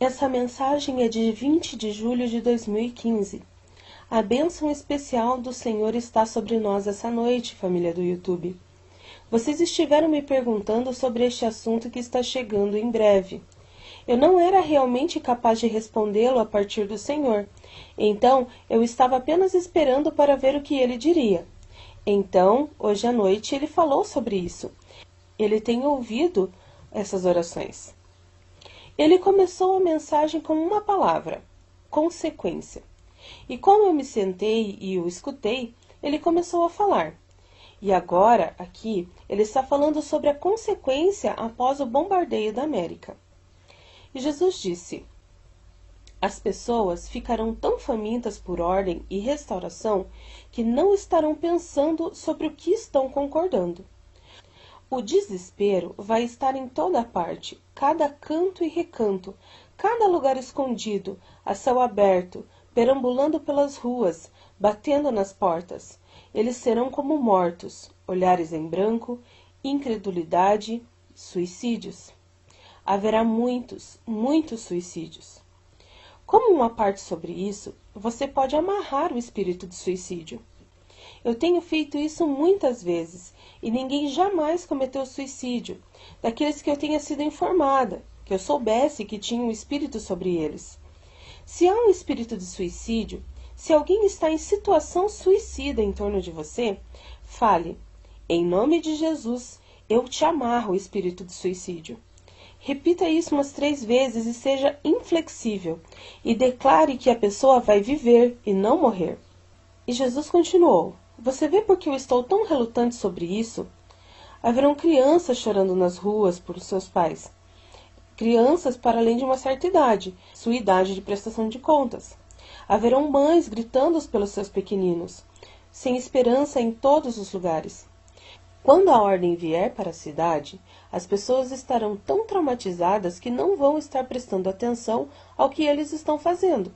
Essa mensagem é de 20 de julho de 2015. A bênção especial do Senhor está sobre nós essa noite, família do YouTube. Vocês estiveram me perguntando sobre este assunto que está chegando em breve. Eu não era realmente capaz de respondê-lo a partir do Senhor, então eu estava apenas esperando para ver o que ele diria. Então, hoje à noite, ele falou sobre isso. Ele tem ouvido essas orações. Ele começou a mensagem com uma palavra: consequência. E como eu me sentei e o escutei, ele começou a falar. E agora, aqui, ele está falando sobre a consequência após o bombardeio da América. E Jesus disse: as pessoas ficarão tão famintas por ordem e restauração que não estarão pensando sobre o que estão concordando. O desespero vai estar em toda parte, cada canto e recanto, cada lugar escondido, a céu aberto, perambulando pelas ruas, batendo nas portas. Eles serão como mortos, olhares em branco, incredulidade, suicídios. Haverá muitos, muitos suicídios. Como uma parte sobre isso, você pode amarrar o espírito de suicídio. Eu tenho feito isso muitas vezes, e ninguém jamais cometeu suicídio, daqueles que eu tenha sido informada, que eu soubesse que tinha um espírito sobre eles. Se há um espírito de suicídio, se alguém está em situação suicida em torno de você, fale: em nome de Jesus, eu te amarro o espírito de suicídio. Repita isso umas 3 vezes e seja inflexível, e declare que a pessoa vai viver e não morrer. E Jesus continuou: você vê por que eu estou tão relutante sobre isso? Haverão crianças chorando nas ruas por seus pais. Crianças para além de uma certa idade, sua idade de prestação de contas. Haverão mães gritando pelos seus pequeninos, sem esperança em todos os lugares. Quando a ordem vier para a cidade, as pessoas estarão tão traumatizadas que não vão estar prestando atenção ao que eles estão fazendo.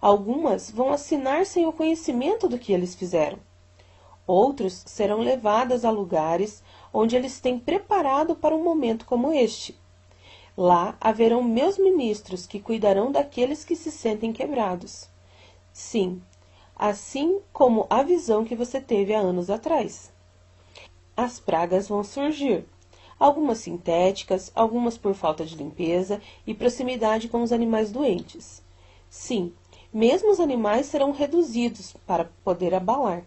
Algumas vão assinar sem o conhecimento do que eles fizeram. Outros serão levados a lugares onde eles têm preparado para um momento como este. Lá haverão meus ministros que cuidarão daqueles que se sentem quebrados. Sim, assim como a visão que você teve há anos atrás. As pragas vão surgir, algumas sintéticas, algumas por falta de limpeza e proximidade com os animais doentes. Sim, mesmo os animais serão reduzidos para poder abalar.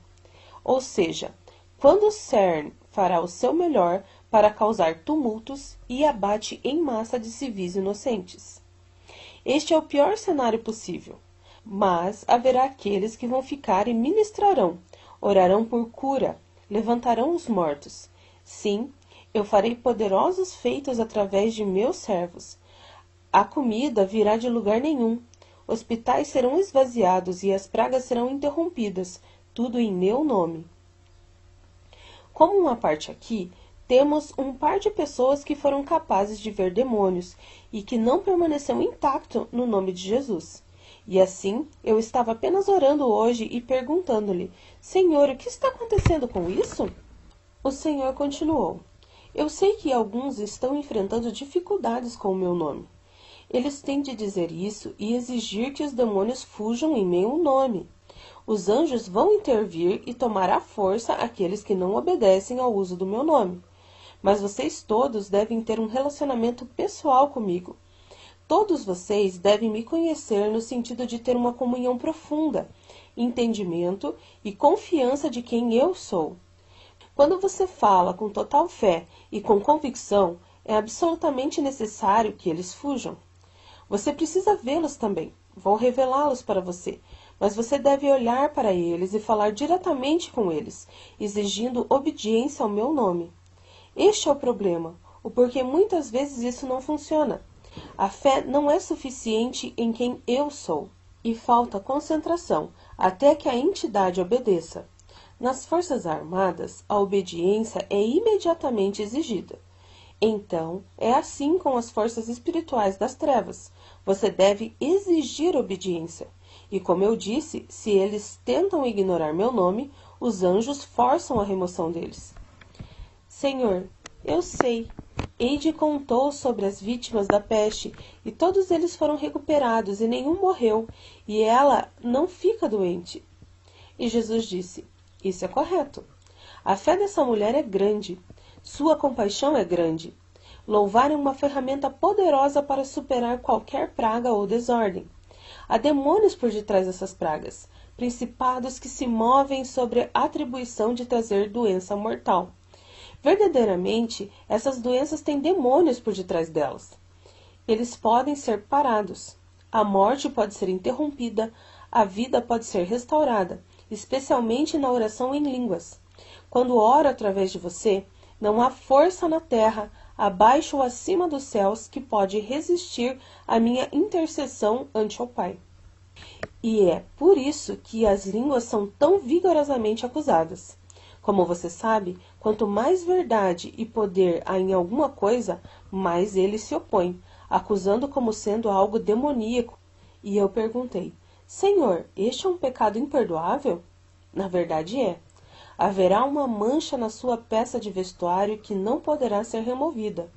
Ou seja, quando o CERN fará o seu melhor para causar tumultos e abate em massa de civis inocentes. Este é o pior cenário possível, mas haverá aqueles que vão ficar e ministrarão, orarão por cura, levantarão os mortos. Sim, eu farei poderosos feitos através de meus servos. A comida virá de lugar nenhum, hospitais serão esvaziados e as pragas serão interrompidas, tudo em meu nome. Como uma parte aqui, temos um par de pessoas que foram capazes de ver demônios e que não permaneceu intacto no nome de Jesus. E assim, eu estava apenas orando hoje e perguntando-lhe: Senhor, o que está acontecendo com isso? O Senhor continuou: eu sei que alguns estão enfrentando dificuldades com o meu nome. Eles têm de dizer isso e exigir que os demônios fujam em meu nome. Os anjos vão intervir e tomar à força aqueles que não obedecem ao uso do meu nome. Mas vocês todos devem ter um relacionamento pessoal comigo. Todos vocês devem me conhecer no sentido de ter uma comunhão profunda, entendimento e confiança de quem eu sou. Quando você fala com total fé e com convicção, é absolutamente necessário que eles fujam. Você precisa vê-los também. Vou revelá-los para você. Mas você deve olhar para eles e falar diretamente com eles, exigindo obediência ao meu nome. Este é o problema, o porquê muitas vezes isso não funciona. A fé não é suficiente em quem eu sou, e falta concentração até que a entidade obedeça. Nas Forças Armadas, a obediência é imediatamente exigida. Então, é assim com as forças espirituais das trevas. Você deve exigir obediência. E como eu disse, se eles tentam ignorar meu nome, os anjos forçam a remoção deles. Senhor, eu sei. Heidi contou sobre as vítimas da peste, e todos eles foram recuperados, e nenhum morreu, e ela não fica doente. E Jesus disse: isso é correto. A fé dessa mulher é grande. Sua compaixão é grande. Louvar é uma ferramenta poderosa para superar qualquer praga ou desordem. Há demônios por detrás dessas pragas, principados que se movem sobre a atribuição de trazer doença mortal. Verdadeiramente, essas doenças têm demônios por detrás delas. Eles podem ser parados. A morte pode ser interrompida, a vida pode ser restaurada, especialmente na oração em línguas. Quando oro através de você, não há força na terra, abaixo ou acima dos céus, que pode resistir à minha intercessão ante o Pai. E é por isso que as línguas são tão vigorosamente acusadas. Como você sabe, quanto mais verdade e poder há em alguma coisa, mais ele se opõe, acusando como sendo algo demoníaco. E eu perguntei: Senhor, este é um pecado imperdoável? Na verdade é. Haverá uma mancha na sua peça de vestuário que não poderá ser removida.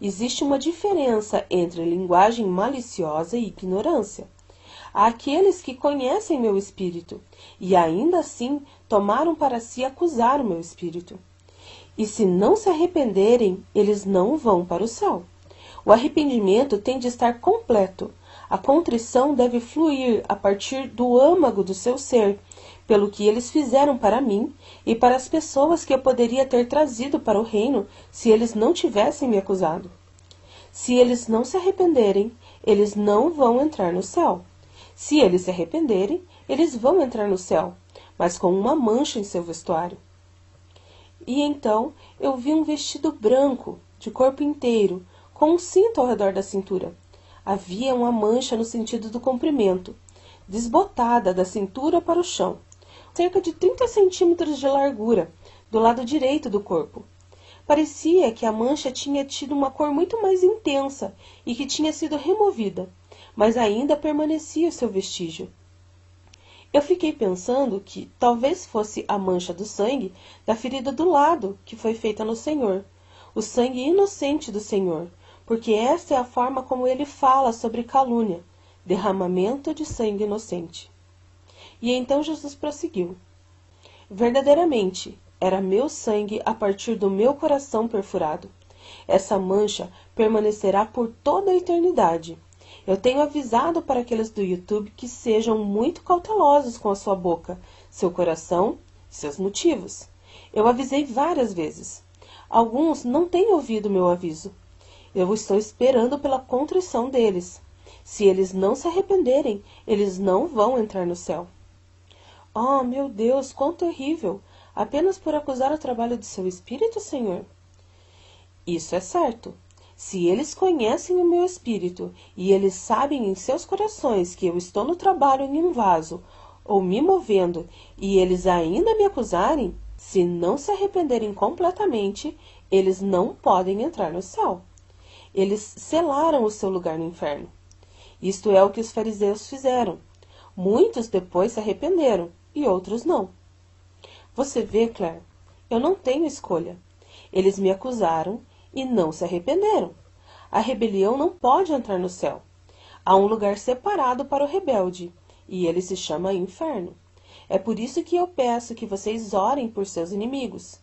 Existe uma diferença entre linguagem maliciosa e ignorância. Há aqueles que conhecem meu espírito, e ainda assim tomaram para si acusar o meu espírito. E se não se arrependerem, eles não vão para o céu. O arrependimento tem de estar completo. A contrição deve fluir a partir do âmago do seu ser, pelo que eles fizeram para mim e para as pessoas que eu poderia ter trazido para o reino se eles não tivessem me acusado. Se eles não se arrependerem, eles não vão entrar no céu. Se eles se arrependerem, eles vão entrar no céu, mas com uma mancha em seu vestuário. E então eu vi um vestido branco, de corpo inteiro, com um cinto ao redor da cintura. Havia uma mancha no sentido do comprimento, desbotada da cintura para o chão, cerca de 30 centímetros de largura, do lado direito do corpo. Parecia que a mancha tinha tido uma cor muito mais intensa e que tinha sido removida, mas ainda permanecia o seu vestígio. Eu fiquei pensando que talvez fosse a mancha do sangue da ferida do lado que foi feita no Senhor, o sangue inocente do Senhor, porque esta é a forma como ele fala sobre calúnia, derramamento de sangue inocente. E então Jesus prosseguiu: verdadeiramente, era meu sangue a partir do meu coração perfurado. Essa mancha permanecerá por toda a eternidade. Eu tenho avisado para aqueles do YouTube que sejam muito cautelosos com a sua boca, seu coração e seus motivos. Eu avisei várias vezes. Alguns não têm ouvido meu aviso. Eu estou esperando pela contrição deles. Se eles não se arrependerem, eles não vão entrar no céu. Oh, meu Deus, quão terrível! Apenas por acusar o trabalho de seu espírito, Senhor? Isso é certo. Se eles conhecem o meu espírito e eles sabem em seus corações que eu estou no trabalho em um vaso ou me movendo e eles ainda me acusarem, se não se arrependerem completamente, eles não podem entrar no céu. Eles selaram o seu lugar no inferno. Isto é o que os fariseus fizeram. Muitos depois se arrependeram e outros não. Você vê, Claire, eu não tenho escolha. Eles me acusaram e não se arrependeram. A rebelião não pode entrar no céu. Há um lugar separado para o rebelde, e ele se chama inferno. É por isso que eu peço que vocês orem por seus inimigos.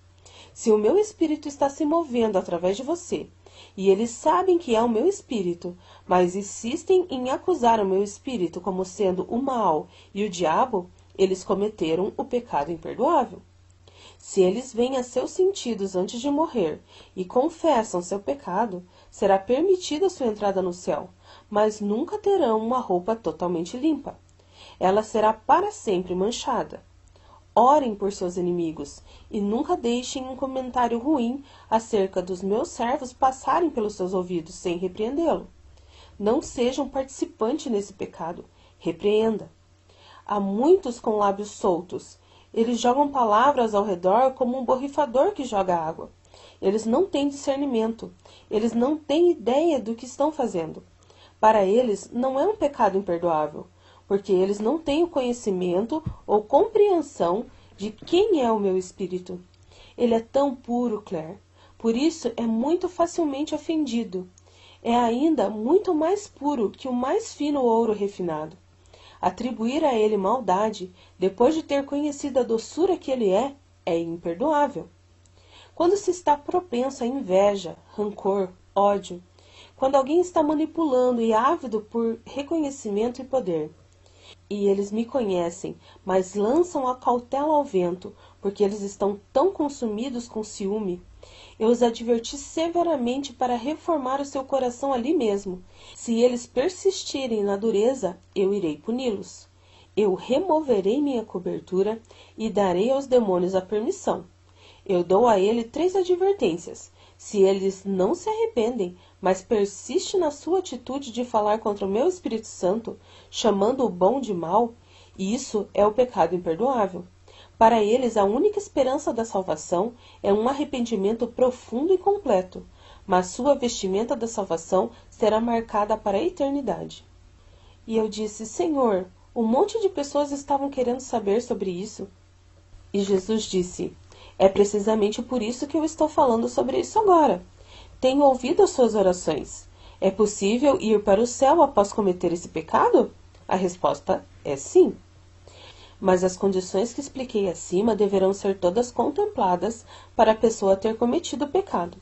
Se o meu espírito está se movendo através de você, e eles sabem que é o meu espírito, mas insistem em acusar o meu espírito como sendo o mal e o diabo, eles cometeram o pecado imperdoável. Se eles veem a seus sentidos antes de morrer e confessam seu pecado, será permitida sua entrada no céu, mas nunca terão uma roupa totalmente limpa. Ela será para sempre manchada. Orem por seus inimigos e nunca deixem um comentário ruim acerca dos meus servos passarem pelos seus ouvidos sem repreendê-lo. Não seja um participante nesse pecado. Repreenda. Há muitos com lábios soltos. Eles jogam palavras ao redor como um borrifador que joga água. Eles não têm discernimento. Eles não têm ideia do que estão fazendo. Para eles, não é um pecado imperdoável, porque eles não têm o conhecimento ou compreensão de quem é o meu espírito. Ele é tão puro, Claire. por isso é muito facilmente ofendido. É ainda muito mais puro que o mais fino ouro refinado. Atribuir a ele maldade, depois de ter conhecido a doçura que ele é imperdoável. Quando se está propenso a inveja, rancor, ódio, quando alguém está manipulando e ávido por reconhecimento e poder, e eles me conhecem, mas lançam a cautela ao vento, porque eles estão tão consumidos com ciúme, eu os adverti severamente para reformar o seu coração ali mesmo. Se eles persistirem na dureza, eu irei puni-los. Eu removerei minha cobertura e darei aos demônios a permissão. Eu dou a ele 3 advertências. Se eles não se arrependem, mas persistem na sua atitude de falar contra o meu Espírito Santo, chamando o bom de mal, isso é o pecado imperdoável. Para eles, a única esperança da salvação é um arrependimento profundo e completo, mas sua vestimenta da salvação será marcada para a eternidade. E eu disse, Senhor, um monte de pessoas estavam querendo saber sobre isso. E Jesus disse, é precisamente por isso que eu estou falando sobre isso agora. Tenho ouvido as suas orações. É possível ir para o céu após cometer esse pecado? A resposta é sim. Mas as condições que expliquei acima deverão ser todas contempladas para a pessoa ter cometido o pecado.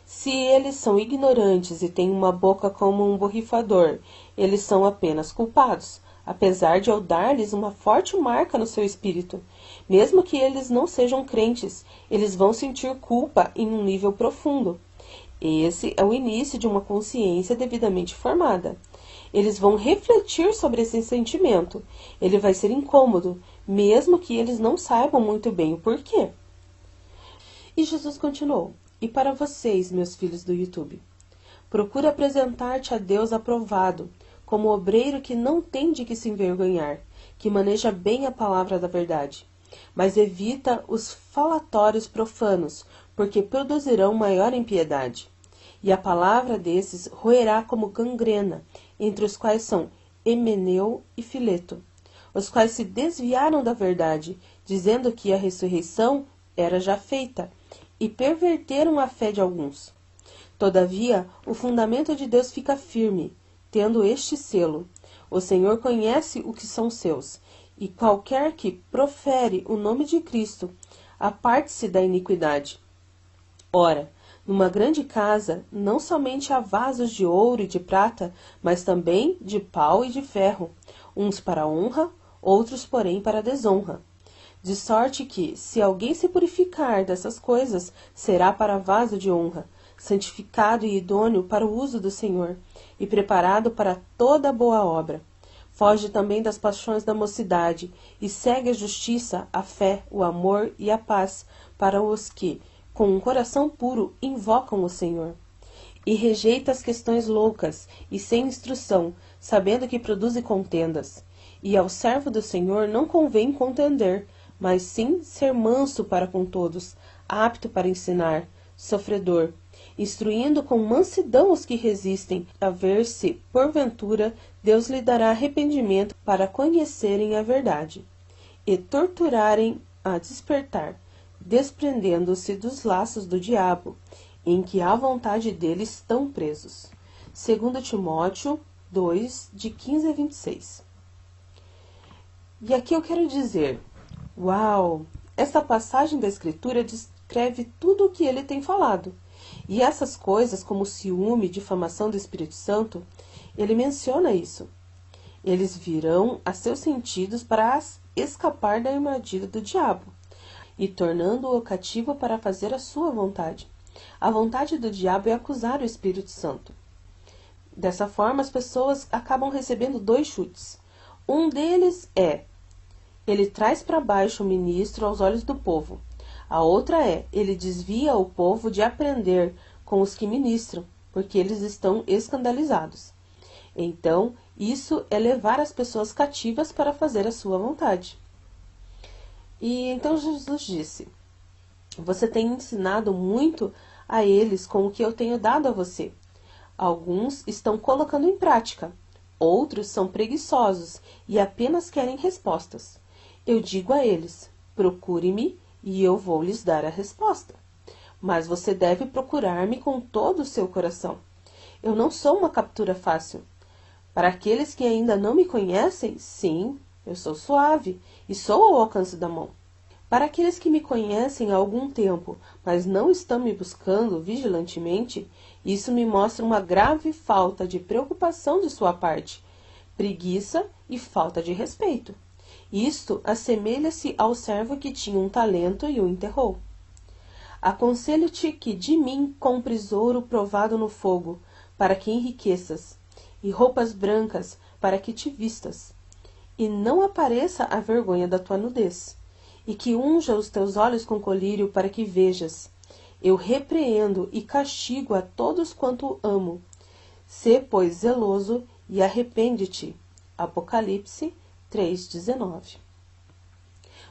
Se eles são ignorantes e têm uma boca como um borrifador, eles são apenas culpados, apesar de eu dar-lhes uma forte marca no seu espírito. Mesmo que eles não sejam crentes, eles vão sentir culpa em um nível profundo. Esse é o início de uma consciência devidamente formada. Eles vão refletir sobre esse sentimento. Ele vai ser incômodo, mesmo que eles não saibam muito bem o porquê. E Jesus continuou, e para vocês, meus filhos do YouTube, procura apresentar-te a Deus aprovado, como obreiro que não tem de que se envergonhar, que maneja bem a palavra da verdade, mas evita os falatórios profanos, porque produzirão maior impiedade. E a palavra desses roerá como gangrena, entre os quais são Himeneu e Fileto, os quais se desviaram da verdade, dizendo que a ressurreição era já feita, e perverteram a fé de alguns. Todavia, o fundamento de Deus fica firme, tendo este selo. O Senhor conhece o que são seus, e qualquer que profere o nome de Cristo, aparte-se da iniquidade. Ora, numa grande casa, não somente há vasos de ouro e de prata, mas também de pau e de ferro, uns para a honra, outros, porém, para a desonra. De sorte que, se alguém se purificar dessas coisas, será para vaso de honra, santificado e idôneo para o uso do Senhor, e preparado para toda boa obra. Foge também das paixões da mocidade, e segue a justiça, a fé, o amor e a paz, para os que, com um coração puro, invocam o Senhor. E rejeita as questões loucas e sem instrução, sabendo que produzem contendas. E ao servo do Senhor não convém contender, mas sim ser manso para com todos, apto para ensinar, sofredor, instruindo com mansidão os que resistem, a ver se, porventura, Deus lhe dará arrependimento para conhecerem a verdade, e torturarem a despertar, desprendendo-se dos laços do diabo, em que à vontade dele estão presos. 2 Timóteo 2, de 15 a 26. E aqui eu quero dizer, uau, essa passagem da Escritura descreve tudo o que ele tem falado. E essas coisas, como ciúme, difamação do Espírito Santo, ele menciona isso. Eles virão a seus sentidos para escapar da armadilha do diabo, e tornando-o cativo para fazer a sua vontade. A vontade do diabo é acusar o Espírito Santo. Dessa forma, as pessoas acabam recebendo 2 chutes. Um deles é, ele traz para baixo o ministro aos olhos do povo. A outra é, ele desvia o povo de aprender com os que ministram, porque eles estão escandalizados. Então, isso é levar as pessoas cativas para fazer a sua vontade. E então Jesus disse, você tem ensinado muito a eles com o que eu tenho dado a você. Alguns estão colocando em prática, outros são preguiçosos e apenas querem respostas. Eu digo a eles, procure-me e eu vou lhes dar a resposta. mas você deve procurar-me com todo o seu coração. Eu não sou uma captura fácil. Para aqueles que ainda não me conhecem, sim, eu sou suave e sou ao alcance da mão. Para aqueles que me conhecem há algum tempo, mas não estão me buscando vigilantemente, isso me mostra uma grave falta de preocupação de sua parte, preguiça e falta de respeito. Isto assemelha-se ao servo que tinha um talento e o enterrou. Aconselho-te que de mim compres ouro provado no fogo, para que enriqueças, e roupas brancas, para que te vistas, e não apareça a vergonha da tua nudez, e que unja os teus olhos com colírio, para que vejas. Eu repreendo e castigo a todos quanto amo. Sê, pois, zeloso e arrepende-te. Apocalipse 3:19.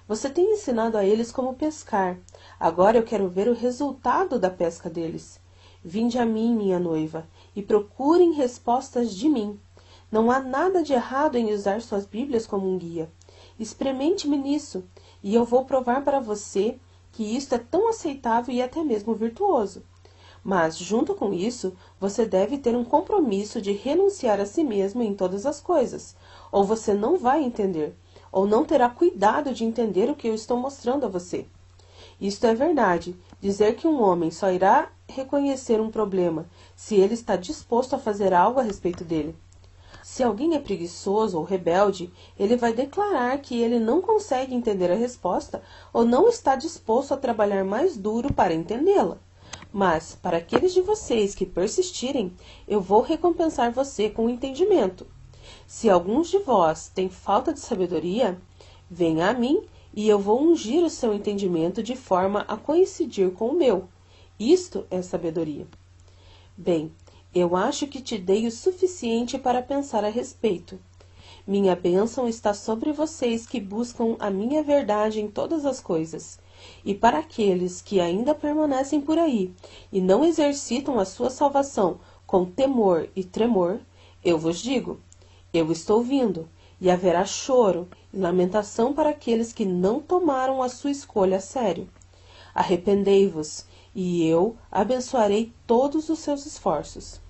Você tem ensinado a eles como pescar. Agora eu quero ver o resultado da pesca deles. Vinde a mim, minha noiva, e procurem respostas de mim. Não há nada de errado em usar suas Bíblias como um guia. Experimente-me nisso, e eu vou provar para você que isto é tão aceitável e até mesmo virtuoso. Mas, junto com isso, você deve ter um compromisso de renunciar a si mesmo em todas as coisas, ou você não vai entender, ou não terá cuidado de entender o que eu estou mostrando a você. Isto é verdade. Dizer que um homem só irá reconhecer um problema se ele está disposto a fazer algo a respeito dele. Se alguém é preguiçoso ou rebelde, ele vai declarar que ele não consegue entender a resposta ou não está disposto a trabalhar mais duro para entendê-la. Mas, para aqueles de vocês que persistirem, eu vou recompensar você com o entendimento. Se alguns de vós têm falta de sabedoria, venha a mim e eu vou ungir o seu entendimento de forma a coincidir com o meu. Isto é sabedoria. Bem, eu acho que te dei o suficiente para pensar a respeito. Minha bênção está sobre vocês que buscam a minha verdade em todas as coisas. E para aqueles que ainda permanecem por aí e não exercitam a sua salvação com temor e tremor, eu vos digo, eu estou vindo, e haverá choro e lamentação para aqueles que não tomaram a sua escolha a sério. Arrependei-vos, e eu abençoarei todos os seus esforços.